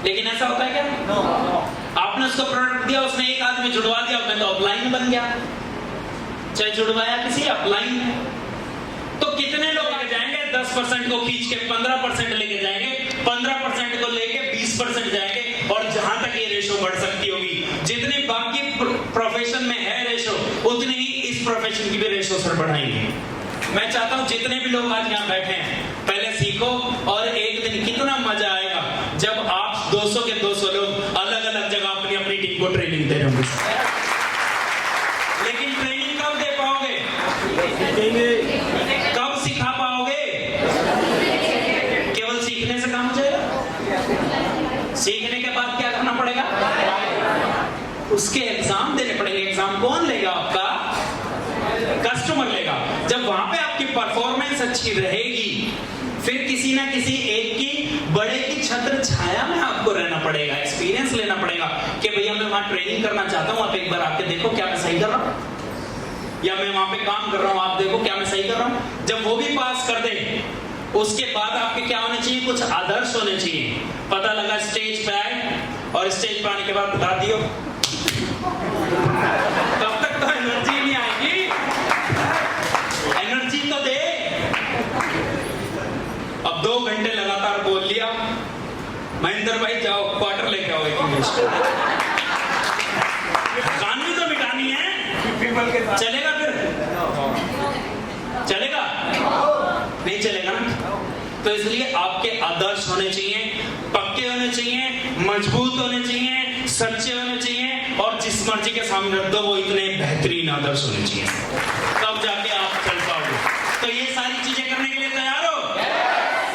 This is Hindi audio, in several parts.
लेकिन ऐसा होता है क्या? आपने उसको प्रोडक्ट दिया, उसने एक आदमी जुड़वा दिया, मैं तो अपलाइन बन गया। चाहे जुड़वाया किसी अपलाइन, तो कितने लोग आगे जाएंगे? 10% को खींच के 15% लेके जाएंगे, 15% को लेके 20% जाएंगे, और जहां तक ये रेशो बढ़ सकती होगी, जितनी बाकी प्रोफेशन में है रेशो, उतनी ही इस प्रोफेशन की भी रेशो सर बढ़ाएंगे। मैं चाहता हूं जितने भी लोग आज यहाँ बैठे हैं, पहले सीखो, और एक दिन कितना मजा आएगा जब आप 200 के 200 लोग अलग अलग जगह अपनी अपनी टीम को ट्रेनिंग दे रहे होंगे। लेकिन ट्रेनिंग कब दे पाओगे? कब सिखा पाओगे? केवल सीखने से काम हो जाएगा? सीखने के बाद क्या करना पड़ेगा? उसके एग्जाम देने पड़ेंगे। एग्जाम कौन लेगा? आपका कस्टमर लेगा। जब वहां पे आपकी परफॉर्मेंस अच्छी रहेगी, फिर किसी ना किसी एक की बड़े की छत्र छाया में आपको रहना पड़ेगा, एक्सपीरियंस लेना पड़ेगा कि भैया मैं वहां ट्रेनिंग करना चाहता हूं, आप एक बार आके देखो क्या मैं सही कर रहा हूं, या मैं वहां पे काम कर रहा हूं, आप देखो क्या मैं सही कर रहा हूं। जब वो भी पास कर दे, उसके बाद आपके क्या होने चाहिए? कुछ आदर्श होने चाहिए। पता लगा स्टेज पे आए, और स्टेज पे आने के बाद बता दियो, तब तक तो एनर्जी नहीं आएगी। एनर्जी तो दे। अब 2 घंटे लगातार बोल लिया, महेंद्र भाई जाओ क्वार्टर लेके आओ एक इंग्लिश का। थकान भी तो मिटानी है। चलेगा फिर? चलेगा? नहीं चलेगा ना। तो इसलिए आपके आदर्श होने चाहिए, पक्के होने चाहिए, मजबूत होने चाहिए, सच्चे होने चाहिए, और जिस मर्जी के सामने रख दो वो इतने बेहतरीन आदर्श होने चाहिए, तब जाके आप चल पाओगे। तो ये सारी चीजें करने के लिए तैयार हो?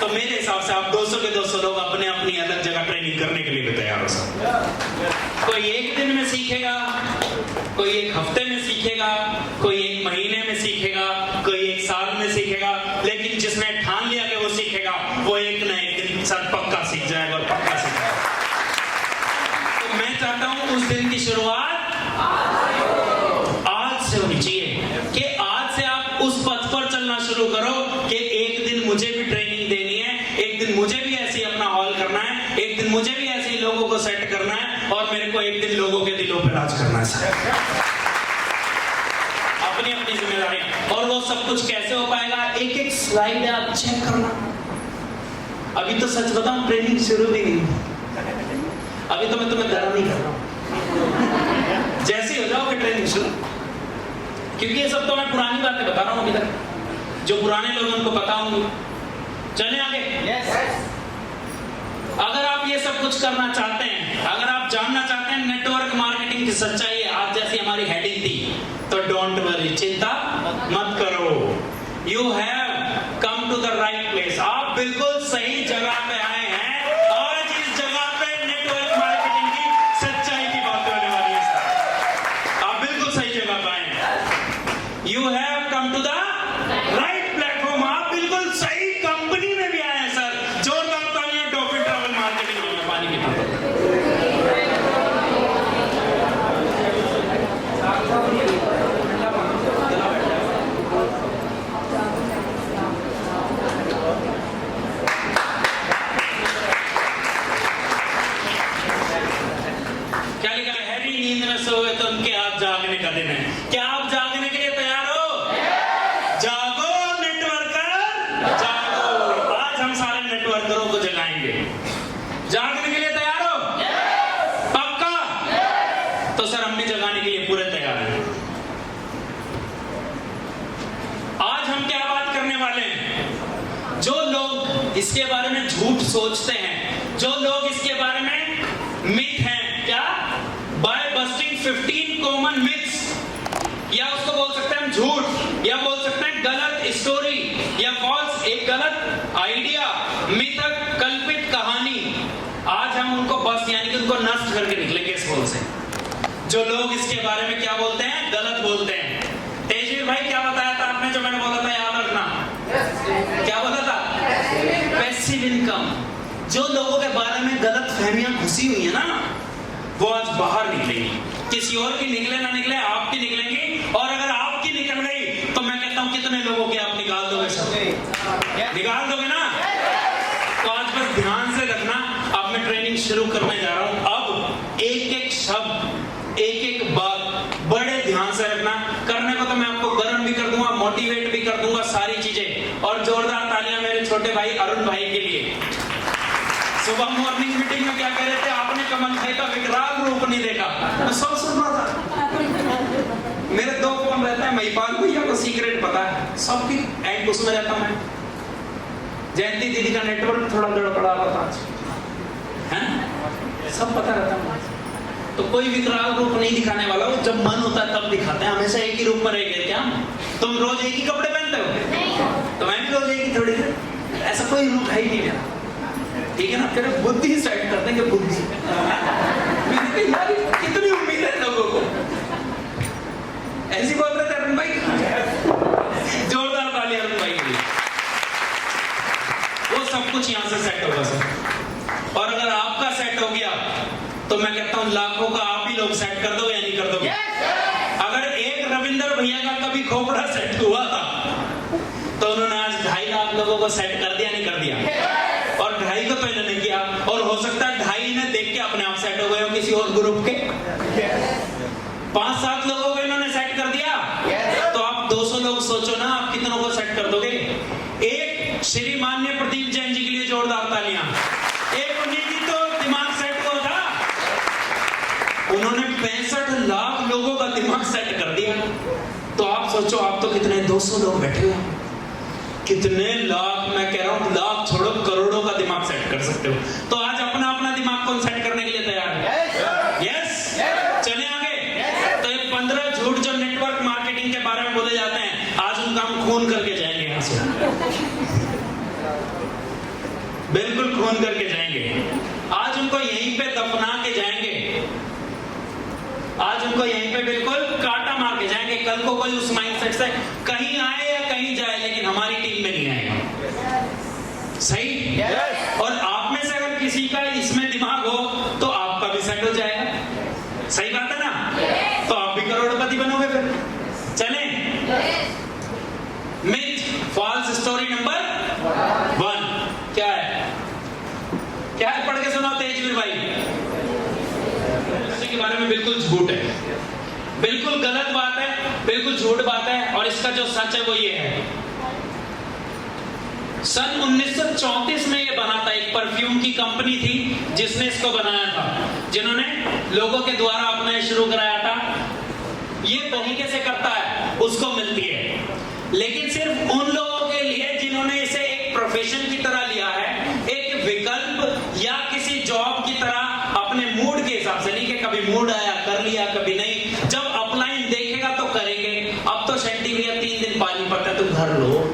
तो मेरे हिसाब से आप 200 के 200 लोग अपने अपनी अलग जगह ट्रेनिंग करने के लिए भी तैयार हो सकते। कोई एक दिन में सीखेगा, कोई एक हफ्ते में सीखेगा, कोई 1 महीने में सीखेगा, कोई 1 साल में सीखेगा, लेकिन जिसने ठान लिया कि वो सीखेगा, वो एक ना एक दिन सर पक्का सीख जाएगा, और पक्का सीख जाएगा। तो मैं चाहता हूं उस दिन की शुरुआत आज से होनी चाहिए, कि आज से आप उस पथ पर चलना शुरू करो कि एक दिन मुझे भी ट्रेनिंग देनी है, एक दिन मुझे भी ऐसे ही अपना हॉल करना है, एक दिन मुझे भी ऐसे ही लोगों को सेट करना है, और मेरे को एक दिन लोगों के दिलों पर राज करना है। अपनी अपनी जिम्मेदारियां। और वो सब कुछ कैसे हो पाएगा? एक एक स्लाइड आप चेक करना। अभी तो सच बताऊं, ट्रेनिंग शुरू भी नहीं, अभी तो मैं तुम्हें डरा नहीं कर रहा हूं। जैसे हो जाओगे ट्रेनिंग शुरू, क्योंकि ये सब तो मैं पुरानी बातें बता रहा हूं अभी तक, जो पुराने लोग उनको पता होंगे। चले आगे। अगर आप ये सब कुछ करना चाहते हैं, अगर आप जानना चाहते हैं नेटवर्क मार्केटिंग की सच्चाई, आज जैसी हमारी हेडिंग थी, तो डोंट वरी, चिंता मत करो। You have come to the right place. आप बिल्कुल सही जगह पे आए हैं। आज इस जगह पे नेटवर्क मार्केटिंग की सच्चाई की बात होने वाली है। आप बिल्कुल सही जगह पे आए हैं। You have come to the right platform. आप बिल्कुल सही कंपनी में भी आए हैं सर। जोरदार तालियां डॉल्फिन ट्रैवल मार्केटिंग में। पानी की तो उनके आज जागने का दिन है। क्या आप जागने के लिए तैयार हो? जागो नेटवर्कर, जागो। आज हम सारे नेटवर्करों को जगाएंगे। जागने के लिए तैयार हो? पक्का? तो सर हम भी जगाने के लिए पूरे तैयार हैं। आज हम क्या बात करने वाले हैं? जो लोग इसके बारे में झूठ सोचते हैं, जो लोग इसके बारे में मिथ हैं, क्या बाय बस्टिंग 15 कॉमन मिथ्स, या उसको बोल सकते हैं हम झूठ, या बोल सकते हैं गलत स्टोरी, या फॉल्स, एक गलत आइडिया, मिथक, कल्पित कहानी। आज हम उनको बस यानी कि उनको नष्ट करके निकलेंगे इस होल से। जो लोग इसके बारे में क्या बोलते हैं? गलत बोलते हैं। तेजवीर भाई क्या बताया था आपने, जो मैंने बोला था याद रखना? क्या बोला था? Passive income. जो लोगों के बारे में गलत फहमियां घुसी हुई है ना, वो आज बाहर निकलेंगी। किसी और की निकले ना निकले, आपकी निकलेंगी। और अगर आपकी निकल गई तो मैं कहता हूं कितने लोगों की आप निकाल दोगे? सब निकाल दोगे ना? तो आज बस ध्यान से रखना, अब मैं ट्रेनिंग शुरू करने जा रहा हूं। अब एक एक शब्द, एक एक बात बड़े ध्यान से रखना। करने को तो मैं आपको गर्म भी कर दूंगा, मोटिवेट भी कर दूंगा, सारी चीजें। और जोरदार तालियां मेरे छोटे भाई अरुण भाई के लिए। सुबह मॉर्निंग मीटिंग में क्या कह रहे थे, आपने कमल भाई का विकराल रूप नहीं देखा। मैं सब सुन रहा था। मेरे 2 फोन रहता है, महिपाल भैया को सीक्रेट पता है, सबकी एंड उसमें रहता हूं मैं। जयंती दीदी का नेटवर्क थोड़ा गड़बड़ा रहा था आज, हैं? सब पता रहता है। तो कोई विकराल रूप नहीं दिखाने वाला हो, जब मन होता है तब दिखाते हैं। हमेशा एक ही रूप में रह गए क्या? तुम रोज एक ही कपड़े पहनते हो? नहीं। तो मैं भी रोज एक ही थोड़ी, ऐसा कोई रूप है ही नहीं मेरा, ठीक है ना? फिर बुद्धि सेट कर देंगे, बुद्धि। यार कितनी उम्मीद है लोगों को, ऐसी बोल रहे थे अरुण भाई। जोरदार ताली अरुण भाई के लिए। वो सब कुछ यहाँ से सेट होगा सर। और अगर आपका सेट हो गया तो मैं कहता हूं लाखों का आप ही लोग सेट कर दो या नहीं कर दोगे? अगर एक रविंदर भैया का कभी खोपड़ा सेट हुआ था तो उन्होंने आज 2.5 लाख लोगों को सेट कर दिया, नहीं कर दिया? और 2.5 को तो इन्होंने किया, और हो सकता है 2.5 ने देख के अपने आप सेट हो गए हो किसी और ग्रुप के। 5-7 लोगों को इन्होंने सेट कर दिया, तो आप 200 लोग सोचो ना, आप कितनों को सेट कर दोगे? एक श्री मान्य प्रदीप जैन जी के लिए जोरदार तालियां। एक उन्हीं की तो दिमाग सेट हुआ था, उन्होंने 65 लाख लोगों का दिमाग सेट कर दिया। तो आप सोचो, आप तो कितने 200 लोग बैठे हुए, कितने लाख, मैं कह रहा हूं लाख छोड़ो करोड़ों का दिमाग सेट कर सकते हो। तो आज अपना अपना दिमाग कौन सेट करने के लिए तैयार है? यस। चले आगे। तो ये 15 झूठ जो नेटवर्क मार्केटिंग के बारे में बोले जाते हैं, आज उनका हम खून करके जाएंगे यहां से, बिल्कुल खून करके जाएंगे। आज उनको यहीं पे दफना के जाएंगे, आज उनको यहीं पे बिल्कुल काटा मार के जाएंगे। कल को कोई उस माइंडसेट से कहीं आए या कहीं जाए, लेकिन हमारी टीम में नहीं आएगा। सही? और आप में से अगर किसी का इसमें दिमाग हो तो आपका भी सेट हो जाएगा। सही बात है ना? तो आप भी करोड़पति बनोगे फिर। चलें? मिथ फॉल्स स्टोरी नंबर 1 क्या है? क्या है? पढ़ के सुनाओ तेजवीर भाई। के बारे में बिल्कुल झूठ है, बिल्कुल गलत बात है, बिल्कुल झूठ बात है। और इसका जो सच है वो ये है, सन 1934 में ये बना था। एक परफ्यूम की कंपनी थी जिसने इसको बनाया था, जिन्होंने लोगों के द्वारा अपना शुरू कराया था। ये तरीके से करता है, उसको मिलती है, लेकिन सिर्फ उन लोगों के लिए जिन्होंने इसे एक प्रोफेशन की तरह लिया है, एक विकल्प या किसी जॉब की तरह, अपने मूड के हिसाब से नहीं कि कभी मूड आया कर लिया, कभी नहीं। जब अपलाइन देखेगा तो करेंगे। अब तो शेट्टी भैया 3 दिन पानी पड़ता है तो घर लौट।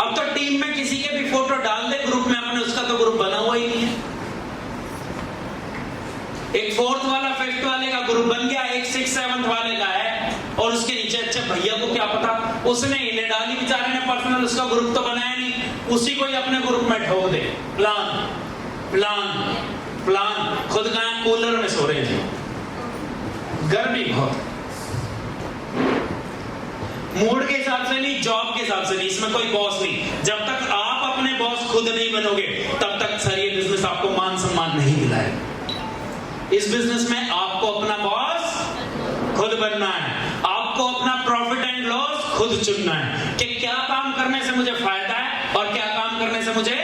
अब तो टीम में किसी के भी फोटो डाल दे ग्रुप में अपने, उसका तो ग्रुप बना हुआ ही नहीं है। एक 4th वाला 5th वाले का ग्रुप बन गया, एक 6th 7th वाले का है, और उसके नीचे अच्छे भैया को क्या पता, उसने इन्हें डाली, बेचारे ने पर्सनल उसका ग्रुप तो बनाया नहीं, उसी को ही अपने ग्रुप में ठोक दे। Plan plan plan. खुद का कूलर में सो रहे थे, गर्मी बहुत, मूड के हिसाब से नहीं, जॉब के हिसाब से नहीं, इसमें कोई बॉस नहीं। जब तक आप अपने बॉस खुद नहीं बनोगे तब तक सर ये बिजनेस आपको मान सम्मान नहीं दिलाएगा। इस बिजनेस में आपको अपना बॉस खुद बनना है, आपको अपना प्रॉफिट एंड लॉस खुद चुनना है कि क्या काम करने से मुझे फायदा है और क्या काम करने से मुझे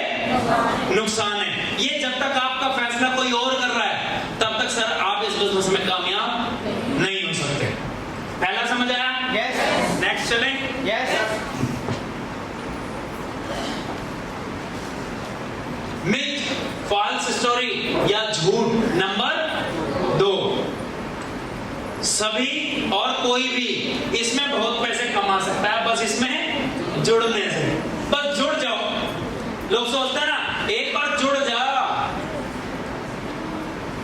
नुकसान है। ये जब तक आपका फैसला कोई और कर रहा है तब तक सर आप इस बिजनेस में कामयाब नहीं हो सकते। पहला समझ आया? यस। नेक्स्ट चलें? यस। मिथ फॉल्स स्टोरी या झूठ नंबर 2, सभी और कोई भी इसमें बहुत पैसे कमा सकता है, बस इसमें जुड़ने से। बस जुड़ जाओ। लोग सोचते हैं ना, एक बार जुड़ जा,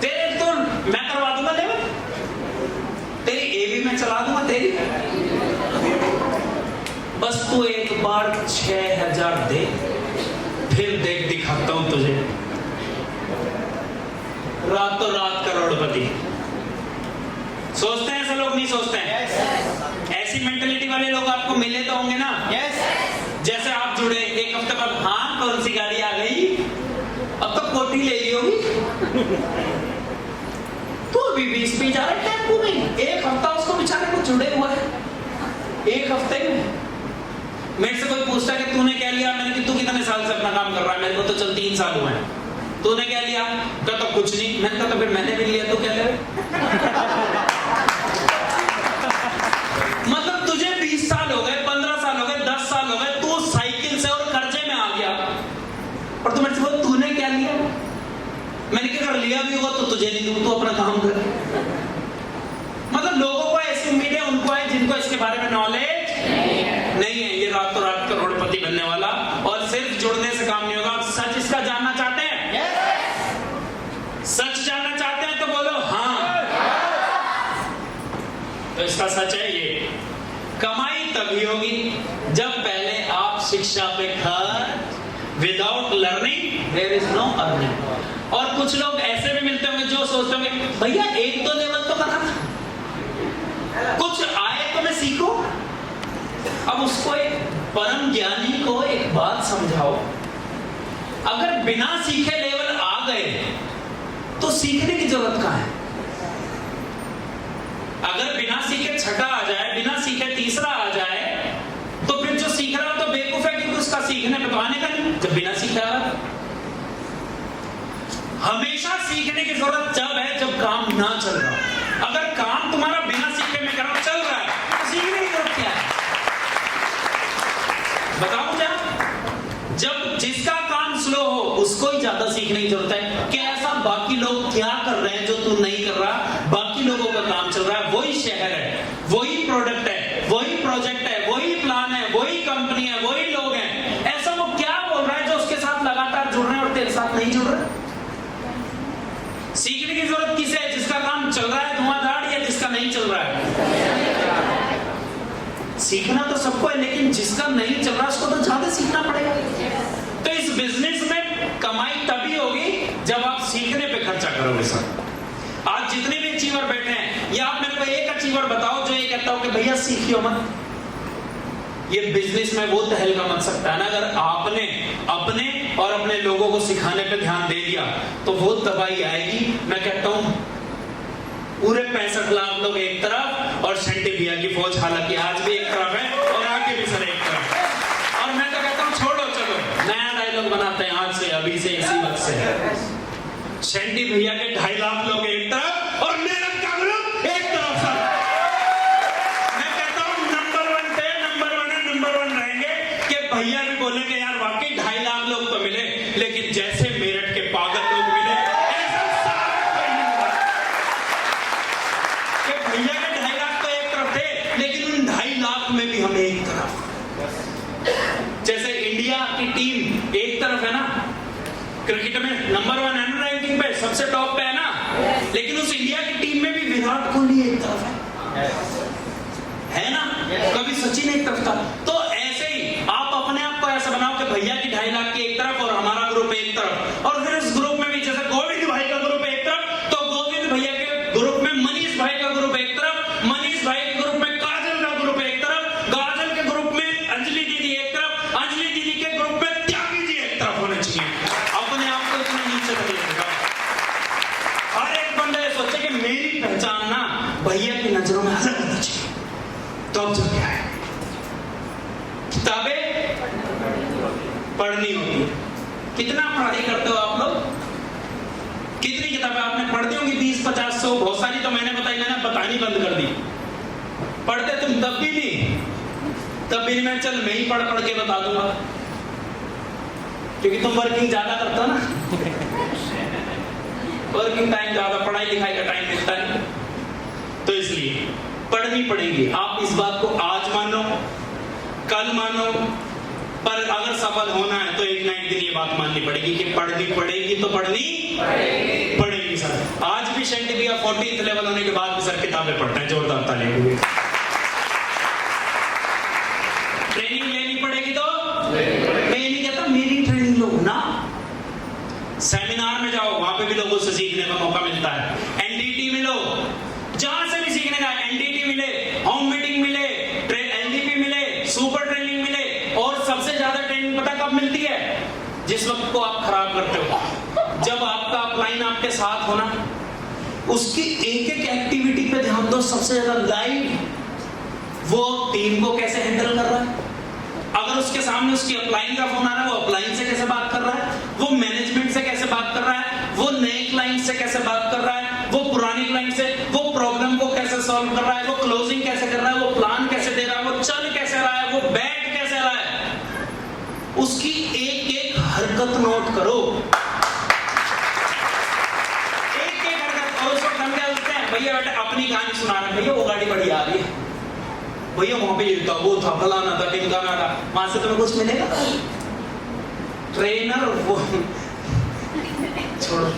तेरे तो मैं करवा दूंगा लेवल, तेरी एवी में चला दूंगा तेरी, बस तू एक बार 6000 दे, फिर देख दिखाता हूं तुझे। रातों रात करोड़पति। सोचते हैं ऐसे लोग? नहीं सोचते हैं। ऐसी मेंटलिटी वाले लोग आपको मिले तो होंगे ना? जैसे आप जुड़े, एक हफ्ते बाद हाँ कौन सी गाड़ी आ गई, अब तो तो अभी 20 पे जा रहा है टेम्पो में, 1 हफ्ता उसको बेचारे को जुड़े हुआ है। 1 हफ्ते में मेरे से कोई पूछता है कि तूने क्या लिया, मैंने कि तू कितने साल से अपना काम कर रहा है, मेरे को तो चल 3 साल हुए हैं, तूने क्या लिया, तो कुछ नहीं। मैंने कहा तो फिर मैंने भी लिया, तो क्या ले मतलब तुझे 20 साल हो गए, 15 साल हो गए, 10 साल हो गए, तू साइकिल से और कर्जे में आ गया, और तू मेरे से बोल तूने क्या लिया। मैंने क्या कर लिया भी होगा तो तुझे नहीं दूं, तू अपना काम कर। मतलब लोगों को ऐसी उम्मीदें उनको है जिनको इसके बारे में नॉलेज नहीं है। ये रातों रात करोड़पति बनने वाला, और सिर्फ जुड़ने से काम नहीं होगा। सच इसका जानना चाहते हैं? सच जानना चाहते हैं तो बोलो हाँ। तो इसका सच है ये, कमाई तभी होगी जब पहले आप शिक्षा पे खर्च। Without learning there is no earning. और कुछ लोग ऐसे भी मिलते होंगे जो सोचते होंगे भैया 1-2 लेवल तो करा, कुछ आए तो मैं सीखूं। अब उसको एक परम ज्ञानी को एक बात समझाओ, अगर बिना सीखे लेवल आ गए तो सीखने की जरूरत कहां है। अगर बिना सीखे छठा आ जाए, बिना सीखे तीसरा आ जाए, तो फिर जो सीख रहा हो तो बेवकूफ है, क्योंकि उसका सीखने पे तो आने का नहीं जब बिना सीखा। हमेशा सीखने की जरूरत जब है जब काम ना चल रहा। अगर काम तुम्हारा बिना सीखे में करो चल रहा है तो सीखने की जरूरत क्या है बताओ। जब जिसका काम स्लो हो उसको ही ज्यादा सीखने की जरूरत है कि ऐसा बाकी लोग क्या कर रहे हैं जो तू नहीं कर रहा। बाकी लोगों का काम चल रहा है, वही शहर है, वही प्रोडक्ट है, वही प्रोजेक्ट है, वही प्लान है, वही कंपनी है, वही लोग हैं। ऐसा वो क्या बोल रहा है जो उसके साथ लगातार जुड़ रहे हैं और तेरे साथ नहीं जुड़ रहे। सीखने की जरूरत किसे है? जिसका काम चल रहा है धुआंधार, या जिसका नहीं चल रहा है। सीखना तो सबको है, लेकिन जिसका नहीं चल रहा उसको तो ज्यादा सीखना पड़ेगा। तो इस बिजनेस में कमाई तभी होगी जब आप सीखने पे खर्चा करोगे। सर आज जितने भी अचीवर बैठे हैं, या आप मेरे को एक अचीवर बताओ जो ये कहता हो कि भैया सीखियो मत। ये बिजनेस में वो तहलका मच सकता है ना, अगर आपने अपने और अपने लोगों को सिखाने पे ध्यान दे दिया तो वो तबाही आएगी। मैं कहता हूं पूरे 65 लाख लोग एक तरफ और शंटी भैया की फौज हालांकि आज भी एक तरफ है और आगे भी सर एक तरफ है। और मैं तो कहता हूं छोड़ो, चलो नया डायलॉग बनाते हैं आज से, अभी से, इसी वक्त से। शंटी भैया के 2.5 लाख लोग एक तरफ और मेरठ का ग्रुप एक तरफ। सर मैं कहता हूं नंबर 1 रहेंगे कि भैया भी बोलेंगे यार वाकई 2.5 लाख लोग तो मिले, लेकिन जैसे मेरठ के पागल लोग मिले भैया के 2.5 लाख तो एक तरफ थे, लेकिन उन 2.5 लाख में भी हम एक तरफ। जैसे इंडिया की टीम एक तरफ है ना, क्रिकेट में नंबर 1 है ना, रैंकिंग पे सबसे टॉप पे है ना, लेकिन उस इंडिया की टीम में भी विराट कोहली एक तरफ है ना, कभी सचिन एक तरफ था। तो ऐसे ही आप अपने आप को ऐसा बनाओ कि भैया की 2.5 लाख की एक तरफ और हमारा ग्रुप एक तरफ, और फिर उस ग्रुप में भी जैसे गोविंद भाई का ग्रुप एक तरफ, तो गोविंद भैया के ग्रुप में मनीष भाई का ग्रुप एक तरफ, मनीष भाई के ग्रुप में काजल का ग्रुप एक तरफ, काजल के ग्रुप में अंजलि दीदी एक तरफ, अंजलि दीदी के ग्रुप में त्यागी जी एक तरफ होने चाहिए। अपने आप को इतना नीचे कर लेगा। हर एक बंदा ये सोचे कि मेरी पहचान ना भैया की नजरों में अलग होनी चाहिए, तो अब जो क्या है किताबें पढ़नी होती है। कितना पढ़ाई करते हो आप लोग? कितनी किताबें आपने पढ़ती होंगी? 20-50 100, बहुत सारी तो मैंने बतानी बंद कर दी। पढ़ते तुम तब भी नहीं, मैं चल मैं ही पढ़ के बता दूंगा, क्योंकि तुम वर्किंग ज्यादा करते हो ना। वर्किंग टाइम ज्यादा, पढ़ाई लिखाई का टाइम मिलता नहीं, तो इसलिए पढ़नी पड़ेगी। आप इस बात को आज मानो, कल मानो, पर अगर सफल होना है तो एक ना एक दिन ये बात माननी पड़ेगी कि पढ़नी पड़ेगी, तो पढ़नी पड़ेगी। सर आज भी शंटी भैया 40th लेवल होने के बाद भी सर किताबें पढ़ते हैं, जोरदार ताली हुई। ट्रेनिंग लेनी पड़ेगी तो मैं ये नहीं कहता मेरी ट्रेनिंग लो ना, सेमिनार में जाओ, वहां पे भी लोगों से सीखने का मौका मिलता है। एनडीटी में लो, जहां से भी सीखने का, एनडीटी मिले, होम मीटिंग मिले, एलडीपी मिले, सुपर ट्रेनिंग मिले, और सबसे ज्यादा ट्रेनिंग पता कब मिलती है? जिस वक्त को आप खराब करते हो। जब आपका अपलाइन आपके साथ होना, उसकी एक एक एक्टिविटी पे ध्यान दो। सबसे ज्यादा लाइव वो टीम को कैसे हैंडल कर रहा है, अगर उसके सामने उसकी अपलाइन का फोन आ रहा है, वो अपलाइन से कैसे बात कर रहा है, वो मैनेजमेंट से कैसे बात कर रहा है, वो नए क्लाइंट से कैसे बात कर रहा है, वो पुराने क्लाइंट से, वो प्रॉब्लम को कैसे सॉल्व कर रहा है, वो क्लोजिंग कैसे कर रहा है, वो प्लान कैसे दे रहा है, वो चल कैसे रहा है, वो बैठ कैसे रहा है, उसकी एक एक हरकत नोट करो। एक एक हरकत। और उसको हम क्या बोलते हैं, भैया बेटा अपनी कहानी सुना रहे हैं, भैया वो गाड़ी बड़ी आ रही है, भैया वहां पे ये था, वो था, फलाना था, टिमकाना था, वहां से तुम्हें कुछ मिलेगा? ट्रेनर वो छोड़ो,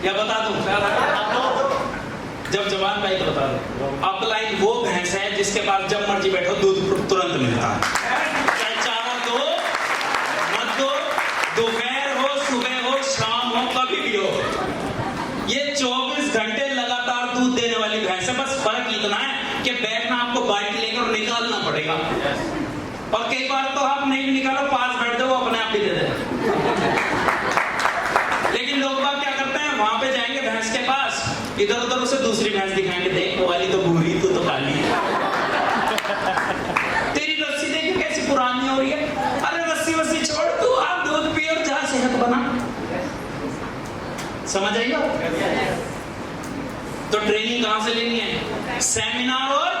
या बता दूं क्या था? जब जवान भाई तो बता दो, अपलाइन वो भैंस है जिसके पास जब मर्जी बैठो दूध तुरंत मिलता है, चाहे चारा दो मत दो, दोपहर हो सुबह हो शाम हो कभी भी हो, ये 24 घंटे लगातार दूध देने वाली भैंस है। बस फर्क इतना है कि बैठना आपको बाल्टी लेकर निकालना पड़ेगा, और कई बार तो आप नहीं भी निकालो, पास बैठ दो, वो अपने आप ही दे दे। लेकिन लोग बात क्या करते हैं, वहां पे जाएंगे भैंस के पास, इधर उधर उसे दूसरी भैंस दिखाएंगे, देख वो वाली तो भूरी, तू तो काली है, तेरी रस्सी देख कैसी पुरानी हो रही है, अरे रस्सी वस्सी छोड़, तू आप दूध पी और जा सेहत बना। समझ आई बात? तो ट्रेनिंग कहां से लेनी है? सेमिनार और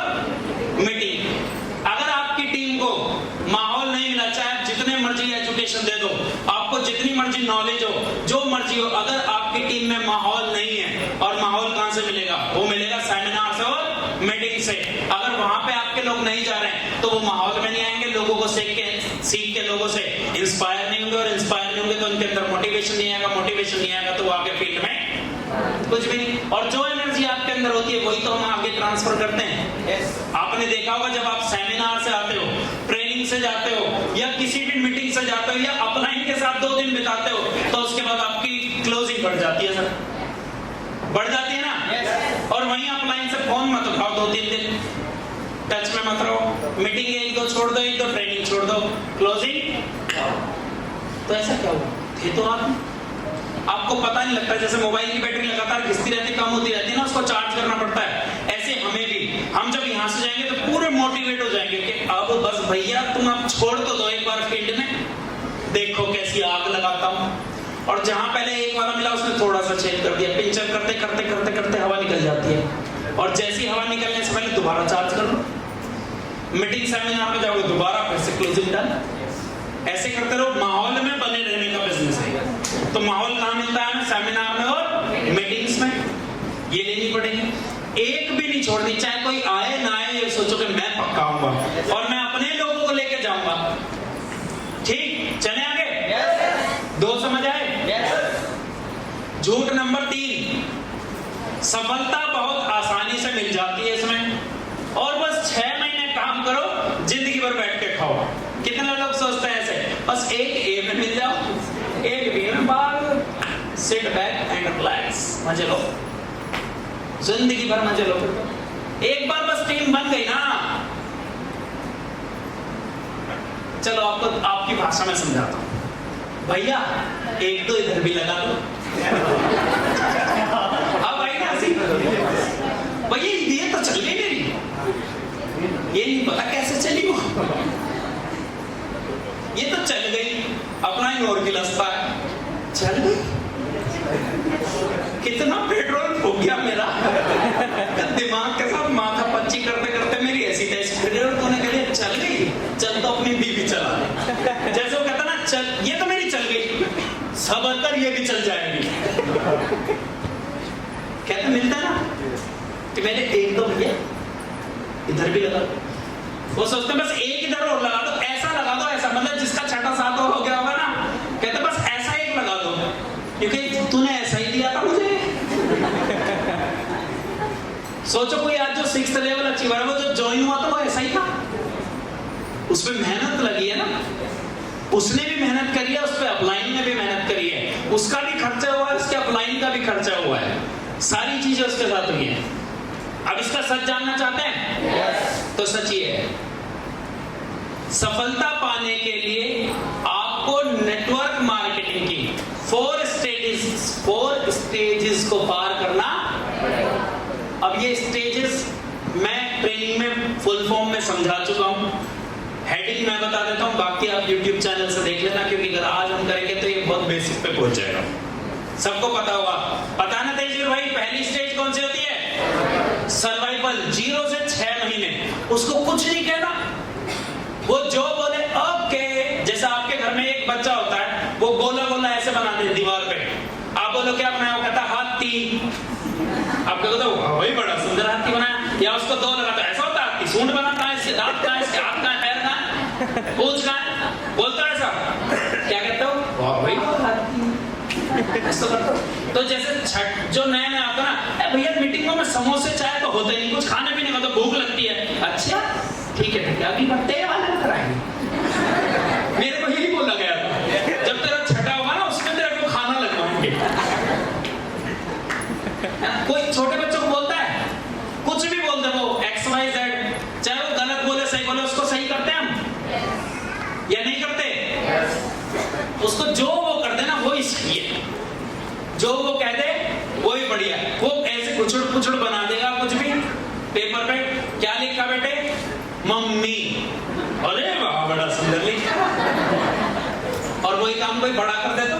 मीटिंग। अगर आपकी टीम को माहौल नहीं मिला, चाहे आप जितने मर्जी एजुकेशन दे दो, आपको जितनी मर्जी नॉलेज हो, जो मर्जी हो, अगर आपकी टीम में माहौल नहीं है, और माहौल कहां से मिलेगा? वो मिलेगा सेमिनार से और मीटिंग से। अगर वहां पे आपके लोग नहीं जा रहे हैं तो वो माहौल में नहीं आएंगे, लोगों को सीख के लोगों से इंस्पायर नहीं होंगे, और इंस्पायर नहीं होंगे तो उनके अंदर मोटिवेशन नहीं आएगा, मोटिवेशन नहीं आएगा तो वो आगे फील्ड में कुछ भी नहीं। और जो एनर्जी आपके अंदर होती है वही तो हम आगे ट्रांसफर करते हैं। आपने देखा होगा जब आप सेमिनार से आते हो, ट्रेनिंग से जाते हो, या किसी भी मीटिंग से जाते हो, या अपलाइन के साथ 2 दिन बिताते हो, तो उसके बाद आपकी क्लोजिंग बढ़ जाती है सर, बढ़ जाती है ना। और वहीं अपलाइन से फोन मत उठाओ 2-3 दिन, टच में मत रहो, मीटिंग 1-2 छोड़ दो, 1-2 ट्रेनिंग छोड़ दो, क्लोजिंग। तो ऐसा क्या हुआ? थे तो आपको पता नहीं लगता, जैसे मोबाइल की बैटरी लगातार घिसती रहती, कम होती रहती है ना, उसको चार्ज करना पड़ता है, ऐसे हमें भी, हम जब यहाँ से जाएंगे तो पूरे मोटिवेट हो जाएंगे कि अब बस भैया तुम अब छोड़ तो दो एक बार फील्ड में, देखो कैसी आग लगाता हूँ। और जहां पहले एक वाला मिला उसने थोड़ा सा छेद कर दिया, पिंचर करते करते करते करते हवा निकल जाती है, और जैसी हवा निकलने से पहले दोबारा चार्ज कर लो। मीटिंग सेमिनार में जाओगे दोबारा फिर से क्लोजिंग डन, ऐसे करते रहो। माहौल में बने रहने का बिजनेस है। तो माहौल कहाँ मिलता है हमें? सेमिनार में और मीटिंग्स में। ये लेनी पड़ेगी, एक भी नहीं छोड़नी, चाहे कोई आए ना आए, ये सोचो कि मैं पक्का आऊंगा और मैं अपने लोगों को लेके जाऊंगा। ठीक, चले आगे? दो समझ आए? झूठ नंबर 3, सफलता बहुत आसानी से मिल जाती है इसमें, और बस 6 महीने काम करो, जिंदगी भर बैठ के खाओ। कितने लोग सोचते हैं ऐसे, बस एक ए में मिल जाओ, एक बी में, बाद सिट बैक एंड रिलैक्स, मजे लो, जिंदगी भर मजे लो। एक बार बस टीम बन गई ना, चलो आपको आपकी भाषा में समझाता हूं, भैया 1-2 इधर भी लगा दो, अब आई ना सी, भैया ये तो चल गई मेरी, ये नहीं पता कैसे चली वो, ये तो चल गई, अपना ही और गिलस्ता है, चल गई। कितना पेट्रोल फूक गया मेरा, दिमाग के साथ माथा पच्ची करते करते मेरी ऐसी तैसी पेट्रोल होने के लिए चल गई, चल तो अपनी बीवी चला ले, जैसे वो कहता ना, चल ये तो मेरी चल गई, सबर कर ये भी चल जाएगी। कहते मिलता है ना कि मैंने 1-2 भैया इधर भी लगा, वो सोचते बस एक इधर और लगा दो, ऐसा लगा दो, ऐसा मतलब जिसका 6-7 हो गया होगा ना, कहते बस ऐसा एक लगा दो, क्योंकि तूने ऐसा ही दिया था मुझे। सोचो कोई आज जो 6th लेवल अचीवर है, वो जो ज्वाइन हुआ था वो ऐसा ही था, उसमें मेहनत लगी है ना, उसने भी मेहनत करी है, उस पर अपलाइन ने भी मेहनत करी है, उसका भी खर्चा हुआ है, उसके अपलाइन का भी खर्चा हुआ है, सारी चीजें उसके साथ हुई है। अब इसका सच जानना चाहते हैं? yes. तो सच ये है, सफलता पाने के लिए आपको नेटवर्क मार्केटिंग की 4 स्ट्रेटेजी इस 4 स्टेजेस को पार करना। अब ये स्टेजेस मैं ट्रेनिंग में फुल फॉर्म में समझा चुका हूं, हेडिंग मैं बता देता हूं, बाकी आप YouTube चैनल से देख लेना, क्योंकि अगर आज हम करेंगे तो ये बहुत बेसिक पे पहुंच जाएगा। सबको पता होगा, पता ना तेजवीर भाई, पहली स्टेज कौन सी होती है? सर्वाइवल, 0 से 6 महीने। उसको कुछ नहीं कहना, वो जो बोले ओके। जैसे आपके घर में एक बच्चा होता है, वो गोला गोला ऐसे बना दे दीवार पे, आप बोलो क्या बनाया? वो कहता हाथी। आप कहते हो वही बड़ा सुंदर हाथी बनाया, या उसको 2 लगाता है, ऐसा होता है हाथी। सूंड बनाता है, इसके दांत कहां है, इसके हाथ कहां है, पैर कहां है, पूंछ कहां है, बोलता है ऐसा, क्या कहते हो? वाह भाई हाथी। तो जैसे छठ जो नया नया आता ना, भैया मीटिंगों में समोसे चाय तो होते नहीं, कुछ खाने पीने का तो भूख लगती है। अच्छा ठीक है, अभी बर्थडे वाले में कराएंगे। मेरे को यही बोला गया था, जब तेरा छठा होगा ना उसमें तेरे को खाना लगवाएंगे। कोई छोटे बच्चों को बोलता है, कुछ भी बोल दे, वो XYZ, चाहे वो गलत बोले सही बोले, उसको सही करते हैं हम या नहीं करते? उसको जो वो कर देना वही सही है, जो वो कह दे वही बढ़िया। वो ऐसे कुचड़ कुचड़ बना देगा कुछ भी पेपर पे, क्या लिखा बेटे? मम्मी। अरे वाह बड़ा सुंदर लिखा। और वही काम कोई बड़ा कर दे तो,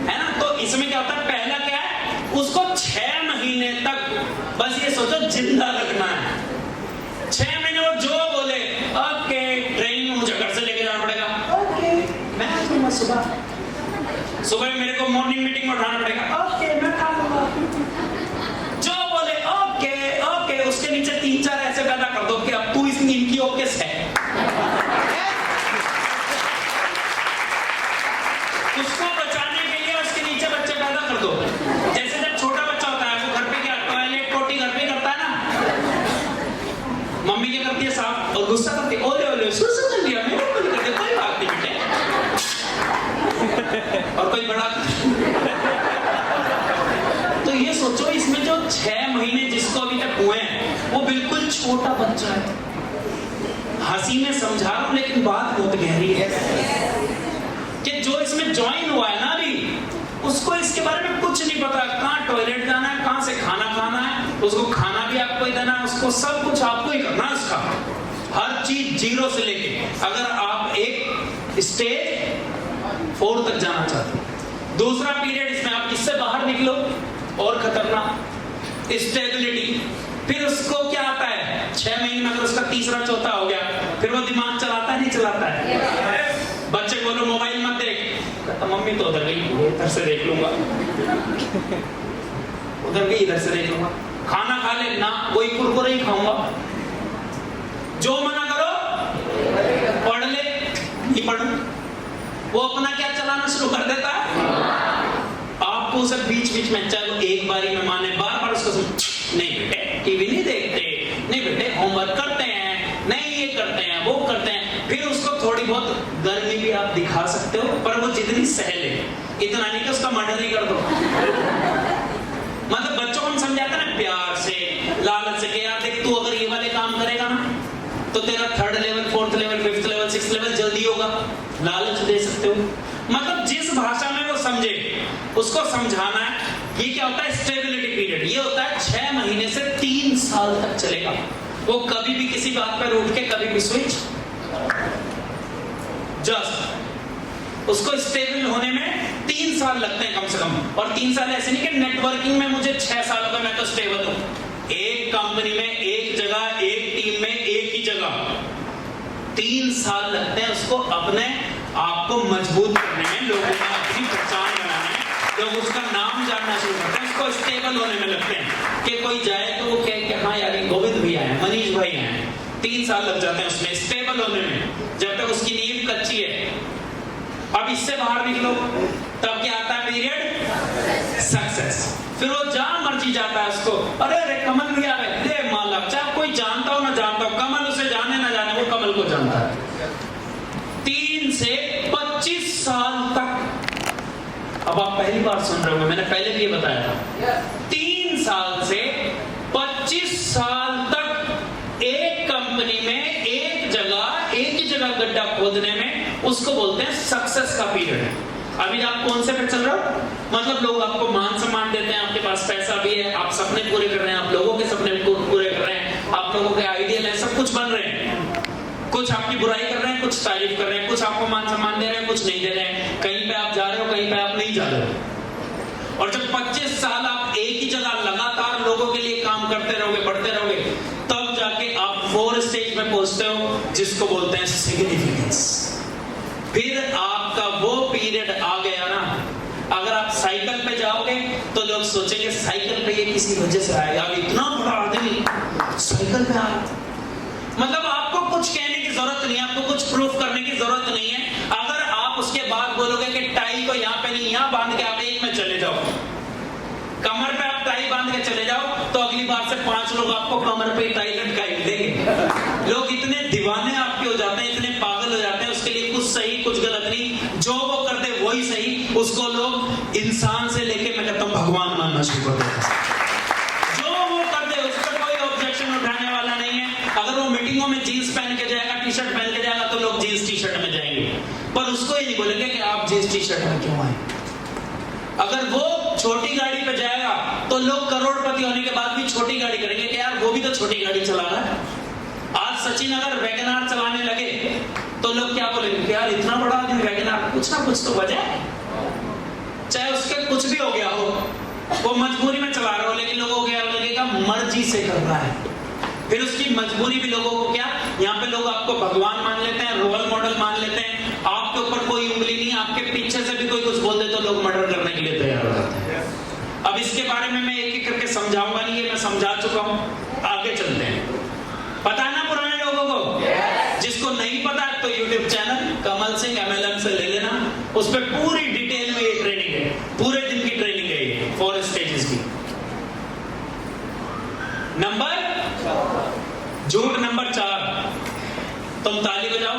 है ना? तो इसमें क्या होता है, पहला क्या है, उसको 6 महीने तक बस ये सोचो जिंदा रखना है। 6 महीने वो जो बोले ओके, ट्रेन में मुझे घर से लेके जाना पड़ेगा, ओके मैं आ जाऊंगा, सुबह मेरे को मॉर्निंग मीटिंग में उठाना पड़ेगा, ओके मैं खा लूंगा। जो बोले ओके ओके, उसके नीचे 3-4 ऐसे पैदा कर दो कि अब तू इनकी ओके है। उसको बचाने के लिए उसके नीचे बच्चे पैदा कर दो। जैसे जब छोटा बच्चा होता है, वो घर पे क्या टॉयलेट पोटी घर पे करता है ना, मम्मी क्या करती है साफ, और गुस्सा करती है, ओले ओले सुसु कर दिया, मेरे को नहीं करते, कोई बात नहीं बेटे। और कोई बड़ा तो ये सोचो, इसमें जो 6 महीने जिसको अभी तक हुए हैं, वो बिल्कुल छोटा बच्चा है। हंसी में समझा रहा हूं, लेकिन बात बहुत गहरी है कि जो इसमें ज्वाइन हुआ है ना अभी, उसको इसके बारे में कुछ नहीं पता, कहाँ टॉयलेट जाना है, कहाँ से खाना खाना है, उसको खाना भी आपको ही देना है, उसको सब कुछ आपको ही करना है, उसका हर चीज 0 से लेके। अगर आप एक स्टेज 4 तक जाना चाहते हो, दूसरा पीरियड इसमें आप इससे बाहर निकलो और खतरनाक स्टेबिलिटी। फिर उसको क्या आता है 6 महीने में, अगर उसका तीसरा चौथा हो गया, फिर वो दिमाग चलाता है नहीं चलाता है? बच्चे बोलो मोबाइल मत देख, कहता मम्मी तो उधर गई, इधर से देख लूंगा, उधर गई इधर से देख लूंगा। खाना खा ले ना, कोई कुरकुरे ही खाऊंगा, जो मना करो पढ़ ले, नहीं पढ़ू। वो अपना क्या चलाना शुरू कर देता है, आपको उसे बीच बीच में, चाहे वो एक बारी में माने, बार बार उसको नहीं बेटे टीवी नहीं देखते, नहीं बेटे होमवर्क करते हैं, नहीं ये करते हैं वो करते हैं। फिर उसको थोड़ी बहुत गर्मी भी आप दिखा सकते हो, पर वो जितनी सह ले, इतना नहीं कि उसका मर्डर ही कर दो। मतलब बच्चों को हम समझाते हैं ना प्यार से, लालच से, कि यार देख तू अगर ये वाले काम करेगा ना तो तेरा 3rd level 4th level 5th level 6th level जल्दी होगा, लालच दे सकते हो। मतलब जिस भाषा में वो समझे उसको समझाना है। ये क्या होता है स्टेबिलिटी पीरियड, ये होता है 6 महीने से 3 साल तक चलेगा। वो कभी भी किसी बात पर उठ के कभी भी स्विच, जस्ट उसको स्टेबल होने में 3 साल लगते हैं कम से कम। और 3 साल ऐसे नहीं कि नेटवर्किंग में मुझे 6 साल हो गए मैं तो स्टेबल हूं। एक कंपनी में, एक जगह, एक टीम में, एक ही जगह 3 साल लगते हैं उसको अपने आप को मजबूत करने में, लोगों में अपनी पहचान बनाने में, लोग उसका नाम जानना शुरू करते हैं, उसको स्टेबल होने में लगते हैं। कि कोई जाए तो वो कहे कि हाँ यार गोविंद भैया है, मनीष भाई हैं। 3 साल लग जाते हैं उसमें स्टेबल होने में, जब तक उसकी नींव कच्ची है। अब इससे बाहर निकलो, तब क्या आता है पीरियड सक्सेस। फिर वो जहां मर्जी जाता है उसको, अरे कमल भी आ गए, ले माला, चाहे कोई जानता हो ना जानता हो, कमल उसे जाने ना जाने, वो कमल को जानता है। 3 से 25 साल तक। अब आप पहली बार सुन रहे हो, मैंने पहले भी ये बताया था। 3 साल से 25 साल तक एक कंपनी में, एक ही जगह गड्ढा खोदने में, उसको बोलते हैं सक्सेस का पीरियड है। अभी आप कौन से पे चल रहे हो? मतलब लोग आपको मान सम्मान देते हैं, आपके पास पैसा भी है, आप सपने पूरे कर रहे हैं, आप लोगों के सपने पूरे कर रहे हैं, आप लोगों के आइडियल है, सब कुछ बन रहे हैं। कुछ आपकी बुराई कर रहे हैं, कुछ तारीफ कर रहे हैं, कुछ आपको मान सम्मान दे रहे हैं, कुछ नहीं दे रहे हैं। कहीं पे आप जा रहे हो, कहीं पे आप नहीं जा रहे हो। और जब 25 साल आप एक ही जगह लगातार लोगों के लिए काम करते रहोगे, बढ़ते रहोगे, तब जाके आप 4 स्टेज में पहुंचते हो जिसको बोलते हैं सिग्निफिकेंस। फिर आपका वो पीरियड आ गया ना, अगर आप साइकिल पे जाओगे तो लोग सोचेंगे साइकिल पे ये किसी वजह से आएगा, अब इतना बड़ा आदमी साइकिल पे आया। मतलब आपको कुछ कहने की जरूरत नहीं है, आपको कुछ प्रूफ करने की जरूरत नहीं है। अगर आप उसके बाद बोलोगे कि टाई को यहाँ पे नहीं, यहाँ बांध के आप एक में चले जाओ, कमर पे आप टाई बांध के चले जाओ, तो अगली बार से 5 लोग आपको कमर पे टाई लटकाई देंगे। लोग इतने दीवाने आपके हो जाते हैं, इतने पागल हो जाते हैं, उसके लिए कुछ सही कुछ गलत नहीं, जो वो कर दे वही सही। उसको लोग इंसान से लेके मैं कहता हूँ भगवान मानना शुरू कर देते हैं। जो वो कर दे उस पर कोई ऑब्जेक्शन उठाने वाला नहीं है। अगर वो मीटिंगों में जीन्स पहन के जाएगा, टी शर्ट पहन के जाएगा, तो लोग जीन्स टी शर्ट में जाएंगे, पर उसको ये नहीं बोलेंगे कि आप जीन्स टी शर्ट में क्यों आए। अगर वो छोटी गाड़ी पे जाएगा तो लोग करोड़पति होने के बाद भी छोटी गाड़ी करेंगे कि यार वो भी तो छोटी गाड़ी चला रहा है। आज सचिन अगर वैगनआर चलाने लगे तो लोग क्या बोलेंगे, यार इतना बड़ा आदमी वैगनआर, कुछ ना कुछ तो वजह, चाहे उसके कुछ भी हो गया हो, वो मजबूरी में चला रहा हो, लेकिन लोगों को क्या लगेगा, मर्जी से कर रहा है। फिर उसकी मजबूरी भी लोगों को क्या, यहाँ पे लोग आपको भगवान मान लेते हैं, रोल मॉडल मान लेते हैं, आपके ऊपर कोई उंगली नहीं, आपके पीछे से भी कोई कुछ बोल दे तो लोग मर्डर करने के लिए तैयार हो जाते हैं। अब इसके बारे में मैं एक एक करके समझाऊंगा नहीं, ये मैं समझा चुका हूं, आगे चलते हैं। पता है ना पुराने लोगों को? जिसको नहीं पता तो YouTube channel Kamal Singh MLM से ले लेना, उस पर पूरी डिटेल में ये ट्रेनिंग है, पूरे दिन की ट्रेनिंग है ये 4 स्टेजेस की। नंबर झूठ नंबर 4, तुम ताली बजाओ।